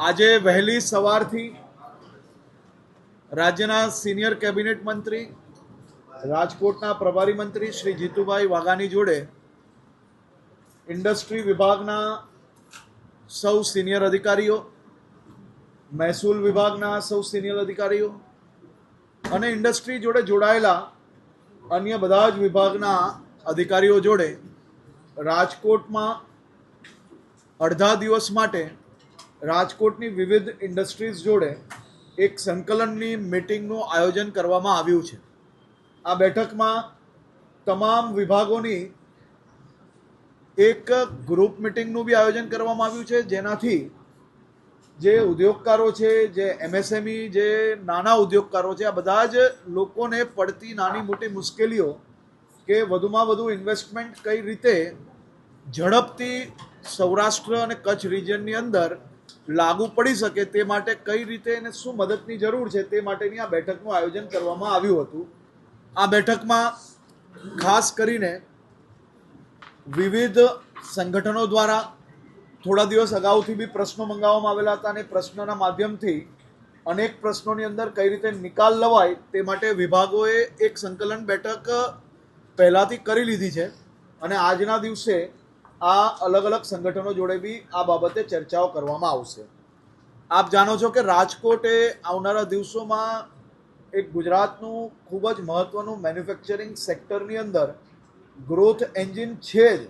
આજે વહેલી સવારથી રાજ્યના સિનિયર કેબિનેટ મંત્રી રાજકોટના પ્રભારી મંત્રી શ્રી જીતુભાઈ વાઘાણી જોડે ઇન્ડસ્ટ્રી વિભાગના સૌ સિનિયર અધિકારીઓ, મહેસૂલ વિભાગના સૌ સિનિયર અધિકારીઓ અને ઇન્ડસ્ટ્રી જોડે જોડાયેલા અન્ય બધા જ વિભાગના અધિકારીઓ જોડે રાજકોટમાં અડધા દિવસ માટે રાજકોટની વિવિધ ઇન્ડસ્ટ્રીઝ જોડે એક સંકલનની મીટિંગનું આયોજન કરવામાં આવ્યું છે. આ બેઠકમાં તમામ વિભાગોની એક ગ્રુપ મીટિંગનું બી આયોજન કરવામાં આવ્યું છે, જેનાથી જે ઉદ્યોગકારો છે, જે એમએસએમઈ, જે નાના ઉદ્યોગકારો છે, આ બધા જ લોકોને પડતી નાની મોટી મુશ્કેલીઓ કે વધુમાં વધુ ઇન્વેસ્ટમેન્ટ કઈ રીતે ઝડપથી સૌરાષ્ટ્ર અને કચ્છ રિજનની અંદર લાગુ પડી શકે તે માટે કઈ રીતે એને શું મદદની જરૂર છે તે માટેની આ બેઠકનું આયોજન કરવામાં આવ્યું હતું. આ બેઠકમાં ખાસ કરીને વિવિધ સંગઠનો દ્વારા થોડા દિવસ અગાઉથી બી પ્રશ્નો મંગાવવામાં આવેલા હતા અને પ્રશ્નોના માધ્યમથી અનેક પ્રશ્નોની અંદર કઈ રીતે નિકાલ લવાય તે માટે વિભાગોએ એક સંકલન બેઠક પહેલાંથી કરી લીધી છે અને આજના દિવસે આ અલગ અલગ સંગઠનો જોડે બી આ બાબતે ચર્ચાઓ કરવામાં આવશે. આપ જાણો છો કે રાજકોટ એ આવનારા દિવસોમાં એક ગુજરાતનું ખૂબ જ મહત્વનું મેન્યુફેક્ચરિંગ સેક્ટરની અંદર ગ્રોથ એન્જિન છે જ,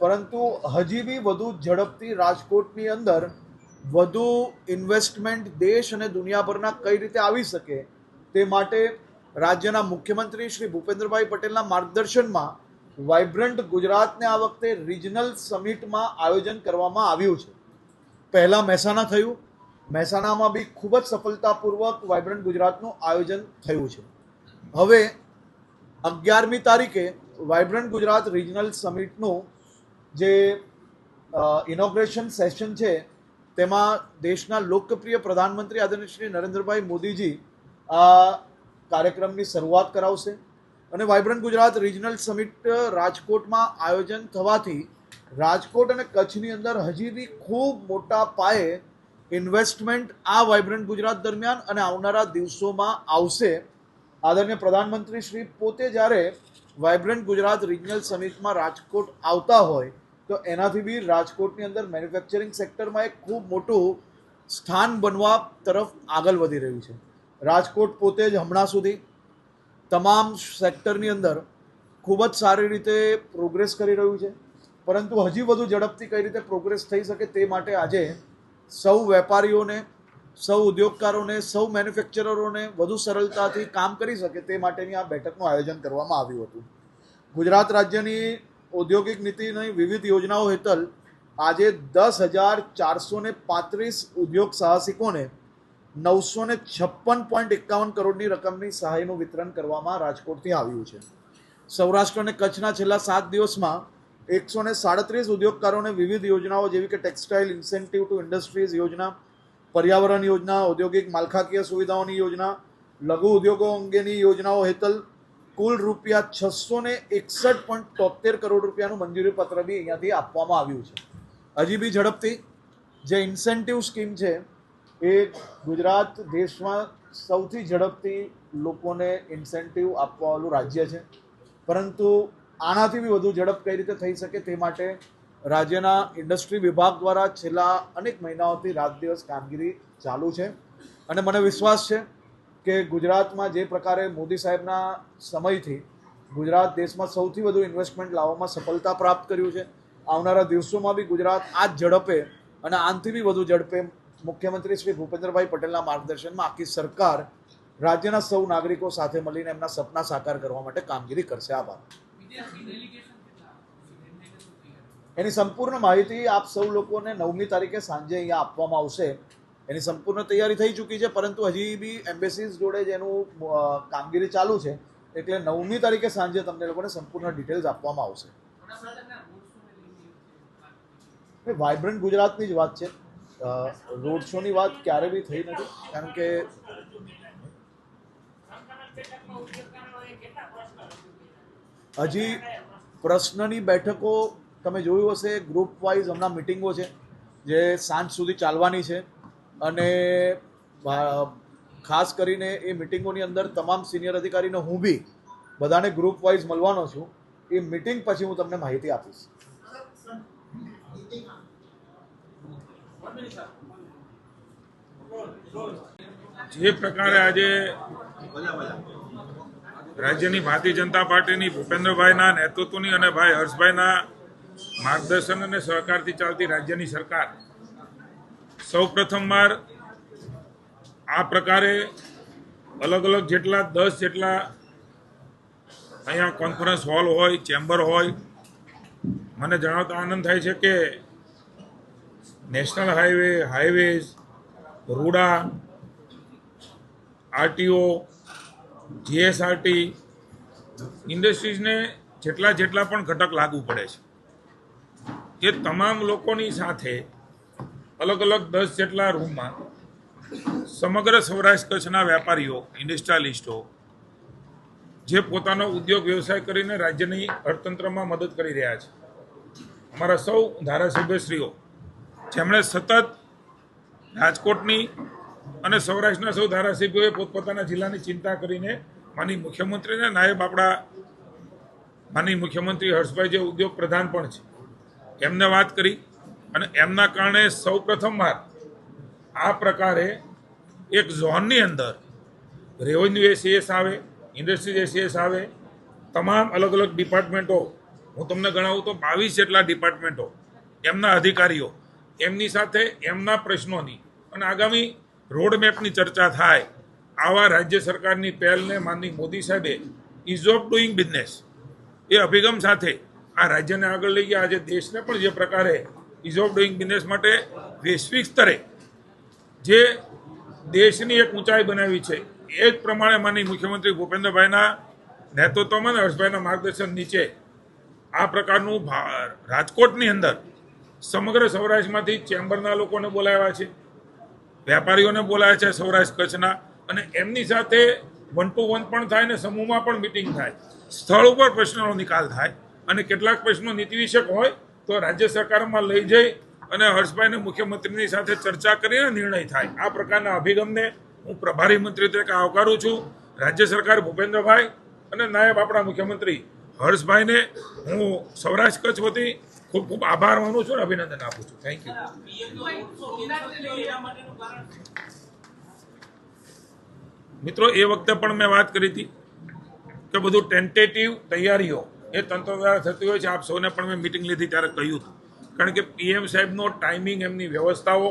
પરંતુ હજી બી વધુ ઝડપથી રાજકોટની અંદર વધુ ઇન્વેસ્ટમેન્ટ દેશ અને દુનિયાભરના કઈ રીતે આવી શકે તે માટે રાજ્યના મુખ્યમંત્રી શ્રી ભૂપેન્દ્રભાઈ પટેલના માર્ગદર્શનમાં વાઇબ્રન્ટ ગુજરાતને આ વખતે રિજનલ સમિટમાં આયોજન કરવામાં આવ્યું છે. પહેલાં મહેસાણા થયું, મહેસાણામાં બી ખૂબ જ સફળતાપૂર્વક વાઇબ્રન્ટ ગુજરાતનું આયોજન થયું છે. હવે 11મી તારીખે વાઇબ્રન્ટ ગુજરાત રિજનલ સમિટનું જે ઇનોગ્રેશન સેશન છે તેમાં દેશના લોકપ્રિય પ્રધાનમંત્રી આદરણીય શ્રી નરેન્દ્રભાઈ મોદીજી આ કાર્યક્રમની શરૂઆત કરાવશે અને વાઇબ્રન્ટ ગુજરાત રિજનલ સમિટ રાજકોટમાં આયોજન થવાથી રાજકોટ અને કચ્છની અંદર હજી બી ખૂબ મોટા પાયે ઇન્વેસ્ટમેન્ટ આ વાઇબ્રન્ટ ગુજરાત દરમિયાન અને આવનારા દિવસોમાં આવશે. આદરણીય પ્રધાનમંત્રી શ્રી પોતે જ્યારે વાઇબ્રન્ટ ગુજરાત રિજનલ સમિટમાં રાજકોટ આવતા હોય તો એનાથી બી રાજકોટની અંદર મેન્યુફેક્ચરિંગ સેક્ટરમાં એક ખૂબ મોટું સ્થાન બનવા તરફ આગળ વધી રહ્યું છે. રાજકોટ પોતે જ હમણાં સુધી તમામ સેક્ટરની અંદર ખૂબ જ સારી રીતે પ્રોગ્રેસ કરી રહ્યું છે, પરંતુ હજી વધુ ઝડપથી કઈ રીતે પ્રોગ્રેસ થઈ શકે તે માટે આજે સૌ વેપારીઓને, સૌ ઉદ્યોગકારોને, સૌ મેન્યુફેક્ચરરોને વધુ સરળતાથી કામ કરી શકે તે માટેની આ બેઠકનું આયોજન કરવામાં આવ્યું હતું. ગુજરાત રાજ્યની ઔદ્યોગિક નીતિની વિવિધ યોજનાઓ હેઠળ આજે 10,435 ઉદ્યોગ સાહસિકોને 956.51 કરોડની રકમની સહાયનું વિતરણ કરવામાં રાજકોટથી આવ્યું છે. સૌરાષ્ટ્ર અને કચ્છના છેલ્લા 7 દિવસમાં 137 ઉદ્યોગકારોને વિવિધ યોજનાઓ જેવી કે ટેક્સટાઇલ ઇન્સેન્ટિવ ટુ ઇન્ડસ્ટ્રીઝ યોજના, પર્યાવરણ યોજના, ઔદ્યોગિક માળખાકીય સુવિધાઓની યોજના, લઘુ ઉદ્યોગો અંગેની યોજનાઓ હેઠળ કુલ રૂપિયા 661.73 કરોડ રૂપિયાનું મંજૂરી પત્ર બી અહીંયાથી આપવામાં આવ્યું છે. હજી બી ઝડપથી જે ઇન્સેન્ટિવ સ્કીમ છે એ ગુજરાત દેશમાં સૌથી ઝડપથી લોકોને ઇન્સેન્ટિવ આપવાવાળું રાજ્ય છે, પરંતુ આનાથી બી વધુ ઝડપ કઈ રીતે થઈ શકે તે માટે રાજ્યના ઇન્ડસ્ટ્રી વિભાગ દ્વારા છેલ્લા અનેક મહિનાઓથી રાત દિવસ કામગીરી ચાલુ છે અને મને વિશ્વાસ છે કે ગુજરાતમાં જે પ્રકારે મોદી સાહેબના સમયથી ગુજરાત દેશમાં સૌથી વધુ ઇન્વેસ્ટમેન્ટ લાવવામાં સફળતા પ્રાપ્ત કર્યું છે, આવનારા દિવસોમાં બી ગુજરાત આ જ ઝડપે અને આનાથી બી વધુ ઝડપે મુખ્યમંત્રી શ્રી ભૂપેન્દ્રભાઈ પટેલના માર્ગદર્શનમાં આખી સરકાર રાજ્યના સૌ નાગરિકો સાથે મળીને એમના સપના સાકાર કરવા માટે કામગીરી કરશે. આભાર. એની સંપૂર્ણ માહિતી આપ સૌ લોકોને 9મી તારીખે સાંજે અહીંયા આપવામાં આવશે. એની સંપૂર્ણ તૈયારી થઈ ચૂકી છે, પરંતુ હજી બી એમ્બેસીઝ જોડે જ એનું કામગીરી ચાલુ છે, એટલે 9મી તારીખે સાંજે તમને લોકોને સંપૂર્ણ ડિટેલ્સ આપવામાં આવશે. વાઇબ્રન્ટ ગુજરાતની જ વાત છે, રોડ શોની વાત ક્યારે બી થઈ નથી, કારણ કે હજી પ્રશ્નની બેઠકો તમે જોયું હશે ગ્રુપ વાઇઝ હમણાં મિટિંગો છે જે સાંજ સુધી ચાલવાની છે. અને ખાસ કરીને એ મિટિંગોની અંદર તમામ સિનિયર અધિકારીને હું બી બધાને ગ્રુપ વાઇઝ મળવાનો છું. એ મિટિંગ પછી હું તમને માહિતી આપીશ. જે પ્રકારે આજે રાજ્યની ભારતીય જનતા પાર્ટીની ભૂપેન્દ્રભાઈના નેતૃત્વની અને ભાઈ હર્ષભાઈના માર્ગદર્શન અને સહકારથી ચાલતી રાજ્યની સરકાર સૌ પ્રથમવાર આ પ્રકારે અલગ અલગ જેટલા 10 જેટલા અહીંયા કોન્ફરન્સ હોલ હોય, ચેમ્બર હોય, મને જણાવતા આનંદ થાય છે કે નેશનલ હાઈવેઝ, રૂડા, આરટીઓ, જીએસઆરટી ઇન્ડસ્ટ્રીઝને જેટલા પણ ઘટક લાગુ પડે છે એ તમામ લોકોની સાથે અલગ અલગ 10 જેટલા રૂમમાં સમગ્ર સૌરાષ્ટ્ર કચ્છના વેપારીઓ, ઇન્ડસ્ટ્રીયાલિસ્ટો જે પોતાનો ઉદ્યોગ વ્યવસાય કરીને રાજ્યની અર્થતંત્રમાં મદદ કરી રહ્યા છે, અમારા સૌ ધારાસભ્યશ્રીઓ જેમણે સતત રાજકોટની અને સૌરાષ્ટ્રના સૌ ધારાસભ્યોએ પોતપોતાના જિલ્લાની ચિંતા કરીને માનનીય મુખ્યમંત્રીને નાયબ આપણા માનનીય મુખ્યમંત્રી હર્ષભાઈ જે ઉદ્યોગ પ્રધાન પણ છે એમને વાત કરી અને એમના કારણે સૌ પ્રથમવાર આ પ્રકારે એક ઝોનની અંદર રેવન્યુ એસીએસ આવે, ઇન્ડસ્ટ્રીઝ એસીએસ આવે, તમામ અલગ અલગ ડિપાર્ટમેન્ટો, હું તમને ગણાવું તો 22 જેટલા ડિપાર્ટમેન્ટો, એમના અધિકારીઓ, એમની સાથે એમના પ્રશ્નોની અને આગામી રોડમેપની ચર્ચા થાય. આવા રાજ્ય સરકારની પહેલને માનનીય મોદી સાહેબે ઇઝ ઓફ ડુઈંગ બિઝનેસ એ અભિગમ સાથે આ રાજ્યને આગળ લઈ ગયા. આજે દેશને પણ જે પ્રકારે ઇઝ ઓફ ડુઈંગ બિઝનેસ માટે વૈશ્વિક સ્તરે જે દેશની એક ઊંચાઈ બનાવી છે એ જ પ્રમાણે માનનીય મુખ્યમંત્રી ભૂપેન્દ્રભાઈના નેતૃત્વમાં અને હર્ષભાઈના માર્ગદર્શન નીચે આ પ્રકારનું રાજકોટની અંદર સમગ્ર સૌરાષ્ટ્રમાંથી ચેમ્બરના લોકોને બોલાવ્યા છે, વેપારીઓને બોલાવ્યા છે સૌરાષ્ટ્ર કચ્છના, અને એમની સાથે 1 to 1 પણ થાય ને સમૂહમાં પણ મિટિંગ થાય, સ્થળ ઉપર પ્રશ્નોનો નિકાલ થાય અને કેટલાક પ્રશ્નો નીતિ વિષયક હોય તો રાજ્ય સરકારમાં લઈ જઈ અને હર્ષભાઈને મુખ્યમંત્રીની સાથે ચર્ચા કરીને નિર્ણય થાય. આ પ્રકારના અભિગમને હું પ્રભારી મંત્રી તરીકે આવકારું છું. રાજ્ય સરકાર ભૂપેન્દ્રભાઈ અને નાયબ આપણા મુખ્યમંત્રી હર્ષભાઈને હું સૌરાષ્ટ્ર કચ્છ વતી ખૂબ ખૂબ આભાર માનું છું અને અભિનંદન આપું છું. Thank you. મિત્રો, એ વખતે પણ મેં વાત કરી હતી કે બધું ટેન્ટેટિવ તૈયારીઓ એ તંત્ર દ્વારા થતી હોય છે. આપ સૌને પણ મેં મિટિંગ લીધી ત્યારે કહ્યું હતું, કારણ કે પીએમ સાહેબનો ટાઈમિંગ, એમની વ્યવસ્થાઓ,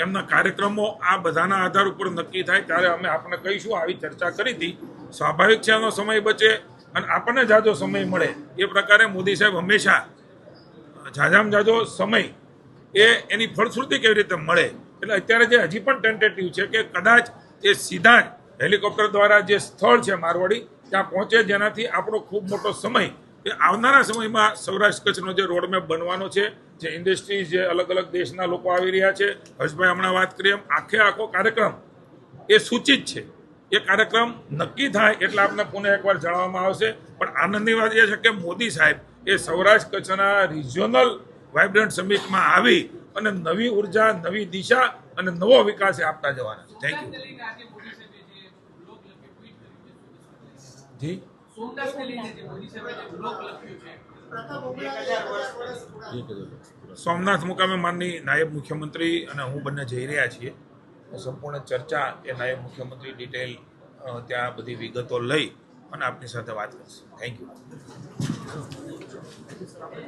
એમના કાર્યક્રમો આ બધાના આધાર ઉપર નક્કી થાય ત્યારે અમે આપણને કહીશું. આવી ચર્ચા કરી હતી. સ્વાભાવિક છે એનો સમય બચે અને આપણને જાજો સમય મળે એ પ્રકારે મોદી સાહેબ હંમેશા જાજામાં જાજો સમય એની ફળશ્રુતિ કેવી રીતે મળે, એટલે અત્યારે જે હજી પણ ટેન્ટેટિવ છે કે કદાચ એ સીધા જ હેલિકોપ્ટર દ્વારા જે સ્થળ છે મારવાડી ત્યાં પહોંચે, જેનાથી આપણો ખૂબ મોટો સમય એ આવનારા સમયમાં સૌરાષ્ટ્ર કચ્છનો જે રોડમેપ બનવાનો છે, જે ઇન્ડસ્ટ્રીઝ, જે અલગ અલગ દેશના લોકો આવી રહ્યા છે, હર્ષભાઈ હમણાં વાત કરી એમ આખો કાર્યક્રમ એ સૂચિત છે. એ કાર્યક્રમ નક્કી થાય એટલે આપને પુનઃ એકવાર જણાવવામાં આવશે. પણ આનંદની વાત એ છે કે મોદી સાહેબ એ સૌરાષ્ટ્ર કચ્છના રિજિયોનલ વાઇબ્રન્ટ સમિટમાં આવી અને નવી ઉર્જા, નવી દિશા અને નવો વિકાસ આપતા જવાના છે. Thank you. જી સોમનાથ મુકામે માનની નાયબ મુખ્યમંત્રી અને હું બંને જઈ રહ્યા છીએ. સંપૂર્ણ ચર્ચા એ નાયબ મુખ્યમંત્રી ડિટેલ ત્યાં બધી વિગતો લઈ અને આપની સાથે વાત કરશે. Thank you.